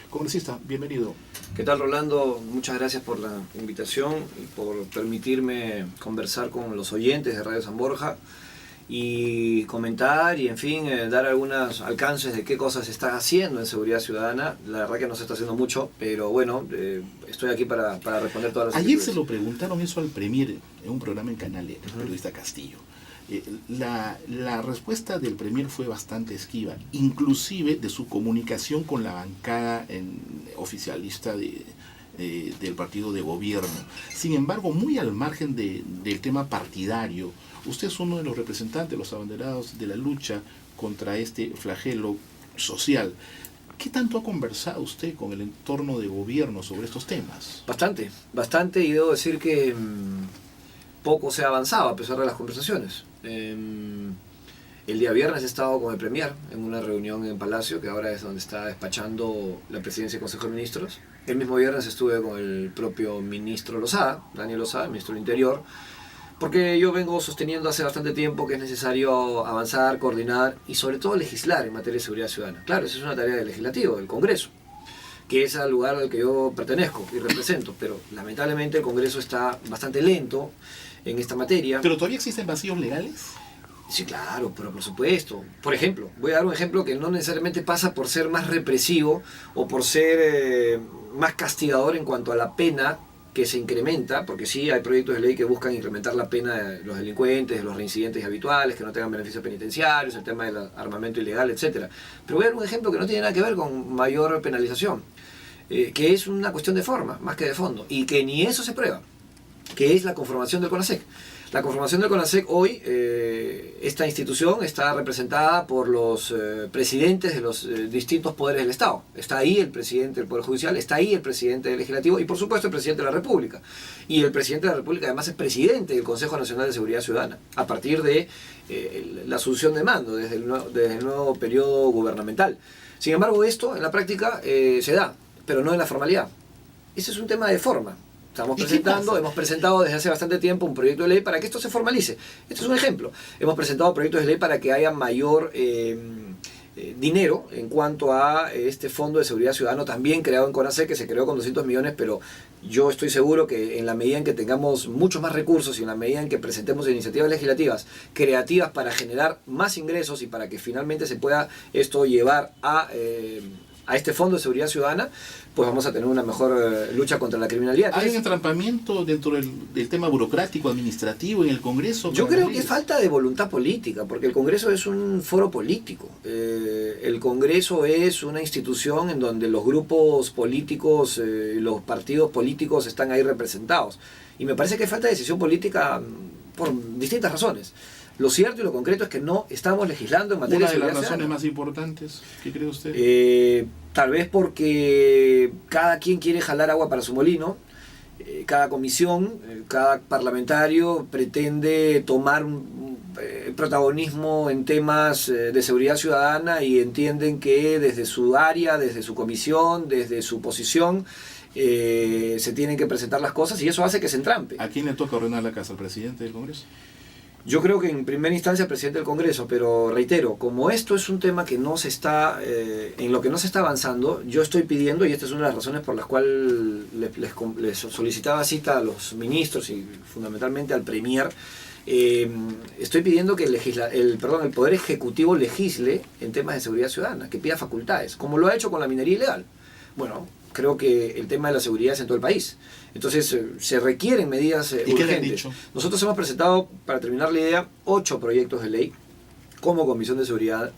Congresista, bienvenido. ¿Qué tal, Rolando? Muchas gracias por la invitación y por permitirme conversar con los oyentes de Radio San Borja y comentar y, en fin, dar algunos alcances de qué cosas se está haciendo en seguridad ciudadana. La verdad que no se está haciendo mucho, pero bueno, estoy aquí para responder todas las Ayer inquietudes. se lo preguntaron eso al Premier en un programa en Canal E, el periodista Castillo. La respuesta del Premier fue bastante esquiva, inclusive de su comunicación con la bancada oficialista del partido de gobierno. Sin embargo, muy al margen del tema partidario, usted es uno de los representantes, los abanderados de la lucha contra este flagelo social. ¿Qué tanto ha conversado usted con el entorno de gobierno sobre estos temas? Bastante, y debo decir que poco se ha avanzado a pesar de las conversaciones. El día viernes he estado con el Premier en una reunión en Palacio, que ahora es donde está despachando la presidencia del Consejo de Ministros. El mismo viernes estuve con el propio ministro Lozada, Daniel Lozada, ministro del Interior, porque yo vengo sosteniendo hace bastante tiempo que es necesario avanzar, coordinar y sobre todo legislar en materia de seguridad ciudadana. Claro, esa es una tarea del legislativo, del Congreso, que es al lugar al que yo pertenezco y represento, pero lamentablemente el Congreso está bastante lento en esta materia. ¿Pero todavía existen vacíos legales? Sí, claro, pero por supuesto. Por ejemplo, voy a dar un ejemplo que no necesariamente pasa por ser más represivo o por ser más castigador en cuanto a la pena que se incrementa, porque sí hay proyectos de ley que buscan incrementar la pena de los delincuentes, de los reincidentes habituales, que no tengan beneficios penitenciarios, el tema del armamento ilegal, etc. Pero voy a dar un ejemplo que no tiene nada que ver con mayor penalización, que es una cuestión de forma, más que de fondo, y que ni eso se prueba, que es la conformación del CONASEC. La conformación del CONASEC hoy, esta institución está representada por los presidentes de los distintos poderes del Estado. Está ahí el presidente del Poder Judicial, está ahí el presidente del Legislativo y por supuesto el presidente de la República. Y el presidente de la República además es presidente del Consejo Nacional de Seguridad Ciudadana, a partir de la asunción de mando desde el nuevo periodo gubernamental. Sin embargo, esto en la práctica se da, pero no en la formalidad. Ese es un tema de forma. Hemos presentado desde hace bastante tiempo un proyecto de ley para que esto se formalice. Esto es un ejemplo. Hemos presentado proyectos de ley para que haya mayor dinero en cuanto a este Fondo de Seguridad Ciudadana, también creado en CONASEC, que se creó con 200 millones, pero yo estoy seguro que en la medida en que tengamos muchos más recursos y en la medida en que presentemos iniciativas legislativas creativas para generar más ingresos y para que finalmente se pueda esto llevar a este Fondo de Seguridad Ciudadana, pues vamos a tener una mejor lucha contra la criminalidad. ¿Hay un entrampamiento dentro del tema burocrático, administrativo en el Congreso? Yo creo que es falta de voluntad política, porque el Congreso es un foro político. El Congreso es una institución en donde los grupos políticos, los partidos políticos están ahí representados. Y me parece que hay falta de decisión política por distintas razones. Lo cierto y lo concreto es que no estamos legislando en materia de seguridad ciudadana. ¿Una de las razones más importantes? ¿Qué cree usted? Tal vez porque cada quien quiere jalar agua para su molino. Cada comisión, cada parlamentario pretende tomar protagonismo en temas de seguridad ciudadana y entienden que desde su área, desde su comisión, desde su posición, se tienen que presentar las cosas y eso hace que se entrampe. ¿A quién le toca ordenar la casa? ¿Al presidente del Congreso? Yo creo que en primera instancia el presidente del Congreso, pero reitero, como esto es un tema que no se está, en lo que no se está avanzando, yo estoy pidiendo, y esta es una de las razones por las cuales les solicitaba cita a los ministros y fundamentalmente al Premier, estoy pidiendo que el Poder Ejecutivo legisle en temas de seguridad ciudadana, que pida facultades, como lo ha hecho con la minería ilegal. Bueno, creo que el tema de la seguridad es en todo el país. Entonces se requieren medidas urgentes. ¿Qué le han dicho? Nosotros hemos presentado, para terminar la idea, 8 proyectos de ley como Comisión de Seguridad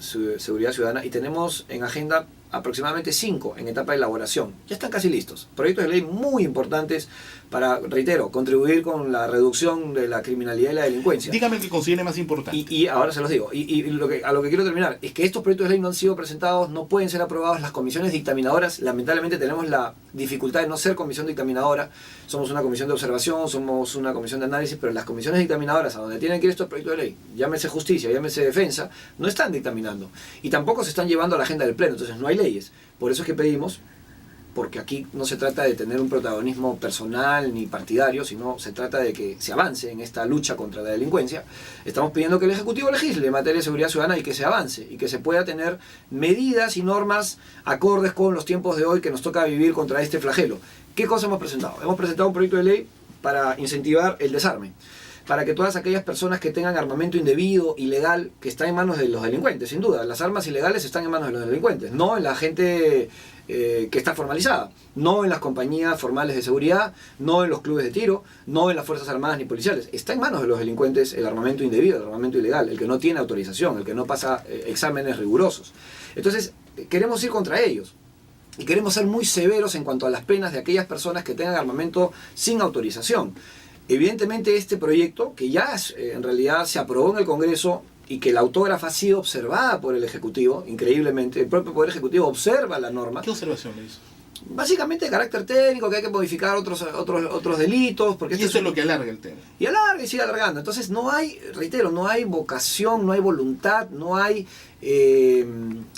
Ciudadana y tenemos en agenda aproximadamente 5 en etapa de elaboración. Ya están casi listos. Proyectos de ley muy importantes para, reitero, contribuir con la reducción de la criminalidad y la delincuencia. Dígame el que considere más importante. Y ahora se los digo. A lo que quiero terminar es que estos proyectos de ley no han sido presentados, no pueden ser aprobados. Las comisiones dictaminadoras, lamentablemente tenemos la dificultad de no ser comisión dictaminadora. Somos una comisión de observación, somos una comisión de análisis, pero las comisiones dictaminadoras a donde tienen que ir estos proyectos de ley, llámese justicia, llámese defensa, no están dictaminando. Y tampoco se están llevando a la agenda del pleno, entonces no hay leyes. Por eso es que pedimos porque aquí no se trata de tener un protagonismo personal ni partidario, sino se trata de que se avance en esta lucha contra la delincuencia. Estamos pidiendo que el Ejecutivo legisle en materia de seguridad ciudadana y que se avance, y que se pueda tener medidas y normas acordes con los tiempos de hoy que nos toca vivir contra este flagelo. ¿Qué cosa hemos presentado? Hemos presentado un proyecto de ley para incentivar el desarme, para que todas aquellas personas que tengan armamento indebido, ilegal, que está en manos de los delincuentes, sin duda, las armas ilegales están en manos de los delincuentes, no en la gente que está formalizada, no en las compañías formales de seguridad, no en los clubes de tiro, no en las Fuerzas Armadas ni policiales. Está en manos de los delincuentes el armamento indebido, el armamento ilegal, el que no tiene autorización, el que no pasa exámenes rigurosos. Entonces, queremos ir contra ellos. Y queremos ser muy severos en cuanto a las penas de aquellas personas que tengan armamento sin autorización. Evidentemente este proyecto, que ya en realidad se aprobó en el Congreso y que la autógrafa ha sido observada por el Ejecutivo, increíblemente, el propio Poder Ejecutivo observa la norma. ¿Qué observación le hizo? Básicamente de carácter técnico, que hay que modificar otros delitos. Porque y eso es lo que alarga el tema. Y alarga y sigue alargando. Entonces no hay, reitero, no hay vocación, no hay voluntad, no hay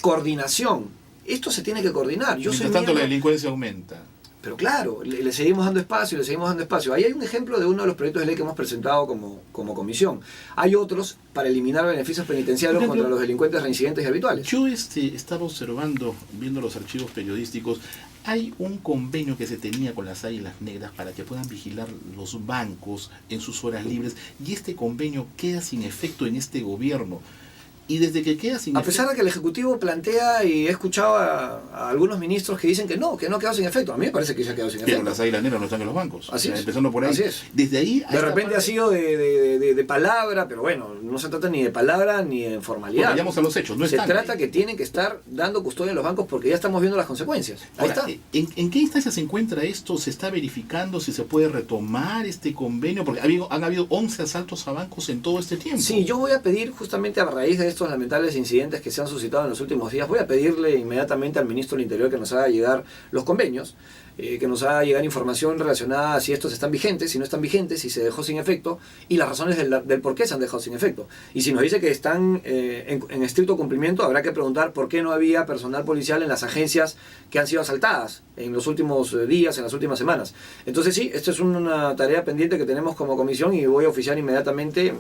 coordinación. Esto se tiene que coordinar. Mientras tanto la delincuencia aumenta. Pero claro, le seguimos dando espacio, le seguimos dando espacio. Ahí hay un ejemplo de uno de los proyectos de ley que hemos presentado como comisión. Hay otros para eliminar beneficios penitenciarios contra los delincuentes reincidentes y habituales. Yo estaba observando, viendo los archivos periodísticos, hay un convenio que se tenía con las Águilas Negras para que puedan vigilar los bancos en sus horas libres, y este convenio queda sin efecto en este gobierno. Y desde que queda sin efecto, a pesar de que el Ejecutivo plantea, y he escuchado a algunos ministros que dicen que no quedó sin efecto. A mí me parece que ya quedó sin efecto. Pero las Águilas Negras no están en los bancos. Así es. Empezando por ahí. Así es. Desde ahí de repente ha sido de palabra, pero bueno, no se trata ni de palabra ni de formalidad. Porque vayamos a los hechos, no se están trata ahí. Que tienen que estar dando custodia en los bancos porque ya estamos viendo las consecuencias. Ahí Ahora, está. ¿en qué instancia se encuentra esto? ¿Se está verificando si se puede retomar este convenio? Porque han habido 11 asaltos a bancos en todo este tiempo. Sí, yo voy a pedir justamente a raíz de estos lamentables incidentes que se han suscitado en los últimos días, voy a pedirle inmediatamente al ministro del Interior que nos haga llegar los convenios, que nos haga llegar información relacionada a si estos están vigentes, si no están vigentes, si se dejó sin efecto y las razones del por qué se han dejado sin efecto. Y si nos dice que están en estricto cumplimiento, habrá que preguntar por qué no había personal policial en las agencias que han sido asaltadas en los últimos días, en las últimas semanas. Entonces sí, esto es una tarea pendiente que tenemos como comisión y voy a oficiar inmediatamente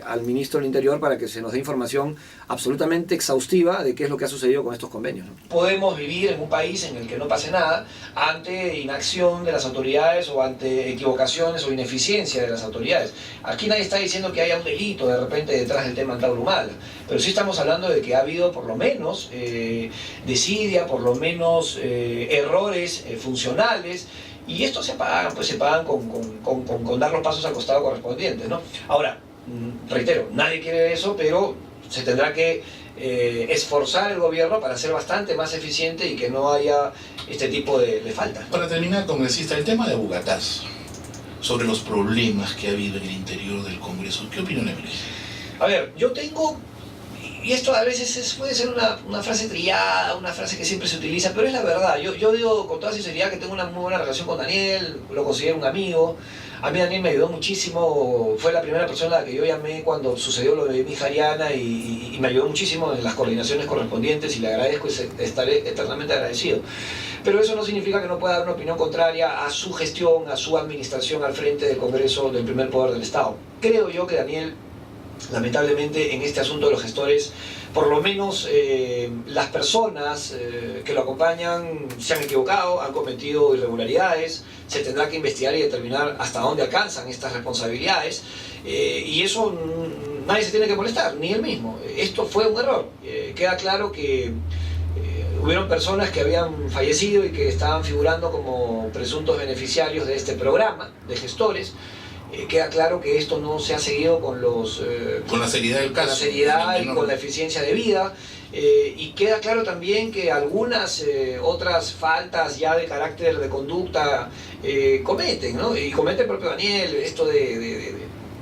al ministro del Interior para que se nos dé información absolutamente exhaustiva de qué es lo que ha sucedido con estos convenios, ¿no? Podemos vivir en un país en el que no pase nada ante inacción de las autoridades o ante equivocaciones o ineficiencia de las autoridades. Aquí nadie está diciendo que haya un delito de repente detrás del tema Antauro-Humala, pero sí estamos hablando de que ha habido por lo menos desidia, por lo menos errores funcionales, y estos se pagan con dar los pasos al costado correspondientes, ¿no? Ahora, reitero, nadie quiere eso, pero se tendrá que esforzar el gobierno para ser bastante más eficiente y que no haya este tipo de faltas. Para terminar, congresista, el tema de Bugatás, sobre los problemas que ha habido en el interior del Congreso, ¿qué opinión le merece? A ver, yo tengo, y esto a veces puede ser una frase trillada, una frase que siempre se utiliza, pero es la verdad. Yo digo con toda sinceridad que tengo una muy buena relación con Daniel, lo considero un amigo. A mí Daniel me ayudó muchísimo, fue la primera persona a la que yo llamé cuando sucedió lo de mi hija Ariana y me ayudó muchísimo en las coordinaciones correspondientes y le agradezco y estaré eternamente agradecido. Pero eso no significa que no pueda dar una opinión contraria a su gestión, a su administración al frente del Congreso del primer poder del Estado. Creo yo que Daniel, lamentablemente en este asunto de los gestores, por lo menos las personas que lo acompañan se han equivocado, han cometido irregularidades, se tendrá que investigar y determinar hasta dónde alcanzan estas responsabilidades, y eso nadie se tiene que molestar, ni él mismo. Esto fue un error. Queda claro que hubieron personas que habían fallecido y que estaban figurando como presuntos beneficiarios de este programa de gestores. Queda claro que esto no se ha seguido con la seriedad del caso, con la seriedad y con la eficiencia debida, y queda claro también que algunas otras faltas ya de carácter de conducta cometen, ¿no? Y comete el propio Daniel, esto de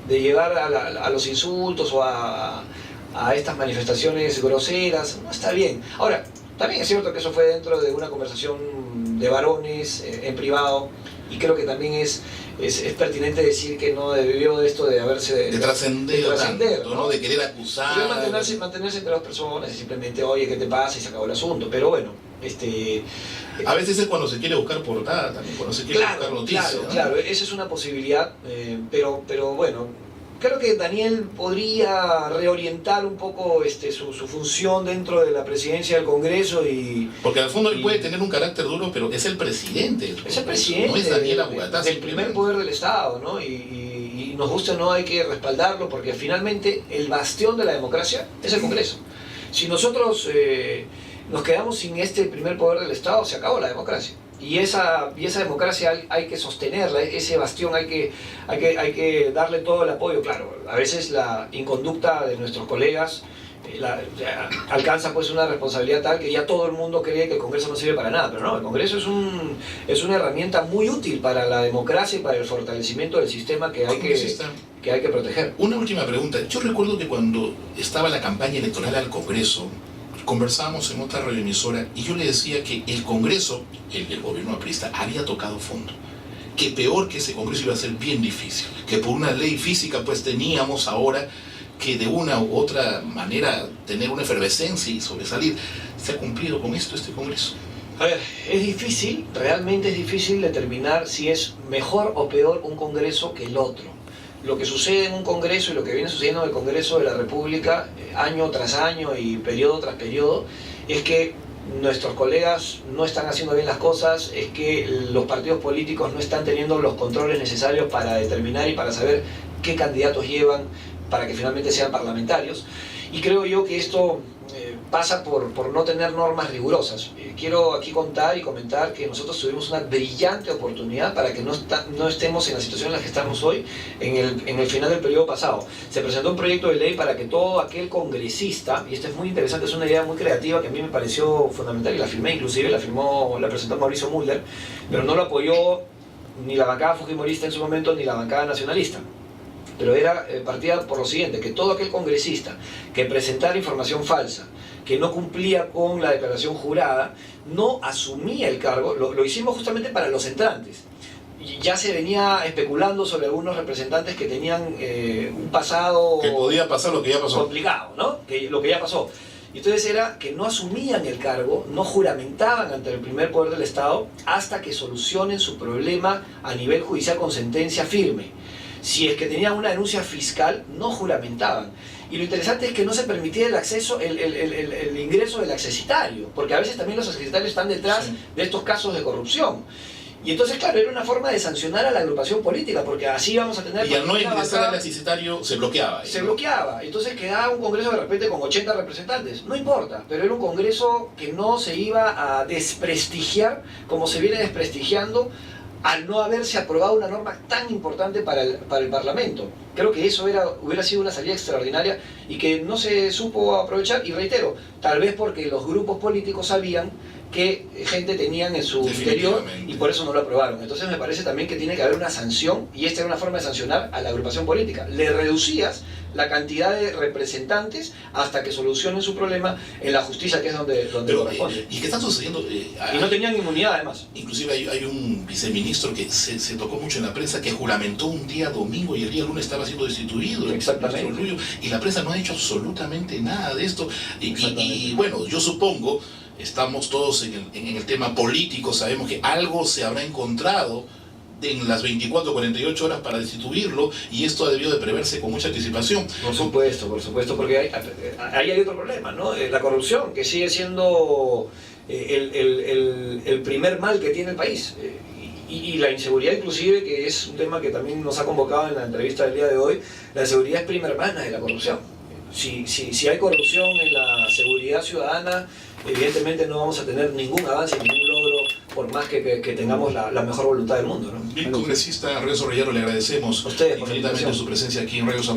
llevar a los insultos o a estas manifestaciones groseras, no está bien. Ahora, también es cierto que eso fue dentro de una conversación de varones en privado, y creo que también es pertinente decir que no debió esto de haberse... De trascender, ¿no? De querer acusar... Mantenerse entre dos personas y simplemente, oye, ¿qué te pasa? Y se acabó el asunto. Pero bueno, A veces es cuando se quiere buscar portada también, cuando se quiere buscar noticias. Claro, ¿no? claro, esa es una posibilidad, pero bueno, creo que Daniel podría reorientar un poco su función dentro de la presidencia del Congreso y... Porque al fondo él puede tener un carácter duro, pero es el presidente. Es el presidente no es Daniel Abugatá, del primer poder del Estado, ¿no? Y nos guste o no, hay que respaldarlo porque finalmente el bastión de la democracia es el Congreso. Si nosotros nos quedamos sin este primer poder del Estado, se acabó la democracia. Y esa democracia hay que sostenerla, ese bastión hay que darle todo el apoyo. Claro, a veces la inconducta de nuestros colegas alcanza pues una responsabilidad tal que ya todo el mundo cree que el Congreso no sirve para nada, pero no, el Congreso es una herramienta muy útil para la democracia y para el fortalecimiento del sistema que hay que proteger. Una última pregunta. Yo recuerdo que cuando estaba la campaña electoral al Congreso, conversábamos en otra radioemisora y yo le decía que el Congreso, el gobierno aprista, había tocado fondo. Que peor que ese Congreso iba a ser bien difícil. Que por una ley física pues teníamos ahora que de una u otra manera tener una efervescencia y sobresalir. ¿Se ha cumplido con esto este Congreso? A ver, es difícil, realmente es difícil determinar si es mejor o peor un Congreso que el otro. Lo que sucede en un Congreso y lo que viene sucediendo en el Congreso de la República, año tras año y periodo tras periodo, es que nuestros colegas no están haciendo bien las cosas, es que los partidos políticos no están teniendo los controles necesarios para determinar y para saber qué candidatos llevan para que finalmente sean parlamentarios. Y creo yo que esto pasa por no tener normas rigurosas. Quiero aquí contar y comentar que nosotros tuvimos una brillante oportunidad para que no estemos en la situación en la que estamos hoy en el final del periodo pasado. Se presentó un proyecto de ley para que todo aquel congresista, y esto es muy interesante, es una idea muy creativa que a mí me pareció fundamental y la firmé inclusive, la presentó Mauricio Mulder, pero no lo apoyó ni la bancada fujimorista en su momento ni la bancada nacionalista. Pero partía por lo siguiente, que todo aquel congresista que presentara información falsa, que no cumplía con la declaración jurada, no asumía el cargo. Lo hicimos justamente para los entrantes. Y ya se venía especulando sobre algunos representantes que tenían un pasado... Que podía pasar lo que ya pasó. Complicado, ¿no? Lo que ya pasó. Y entonces era que no asumían el cargo, no juramentaban ante el primer poder del Estado hasta que solucionen su problema a nivel judicial con sentencia firme. Si es que tenían una denuncia fiscal, no juramentaban. Y lo interesante es que no se permitía el acceso, el ingreso del accesitario, porque a veces también los accesitarios están detrás de estos casos de corrupción. Y entonces, claro, era una forma de sancionar a la agrupación política, porque así vamos a tener... Y al no ingresar al accesitario se bloqueaba. Se bloqueaba. Entonces quedaba un congreso de repente con 80 representantes. No importa, pero era un congreso que no se iba a desprestigiar como se viene desprestigiando al no haberse aprobado una norma tan importante para el Parlamento. Creo que eso hubiera sido una salida extraordinaria y que no se supo aprovechar, y reitero, tal vez porque los grupos políticos sabían que gente tenían en su interior y por eso no lo aprobaron. Entonces me parece también que tiene que haber una sanción, y esta era una forma de sancionar a la agrupación política. Le reducías la cantidad de representantes hasta que solucionen su problema en la justicia, que es donde corresponde. ¿Y qué está sucediendo? Y no tenían inmunidad además. Inclusive hay un viceministro que se tocó mucho en la prensa, que juramentó un día domingo y el día lunes estaba siendo destituido. Exactamente. Y la prensa no ha hecho absolutamente nada de esto. Y bueno, yo supongo... Estamos todos en el tema político, sabemos que algo se habrá encontrado en las 24 o 48 horas para destituirlo, y esto ha debido de preverse con mucha anticipación. Por supuesto, porque ahí hay otro problema, ¿no? La corrupción, que sigue siendo el primer mal que tiene el país. Y la inseguridad inclusive, que es un tema que también nos ha convocado en la entrevista del día de hoy, la seguridad es prima hermana de la corrupción. Si hay corrupción en la seguridad ciudadana, evidentemente no vamos a tener ningún avance, ningún logro, por más que tengamos la mejor voluntad del mundo, ¿no? Bien, congresista Renzo Reyaro, le agradecemos a ustedes infinitamente su presencia aquí en Radio San Borja.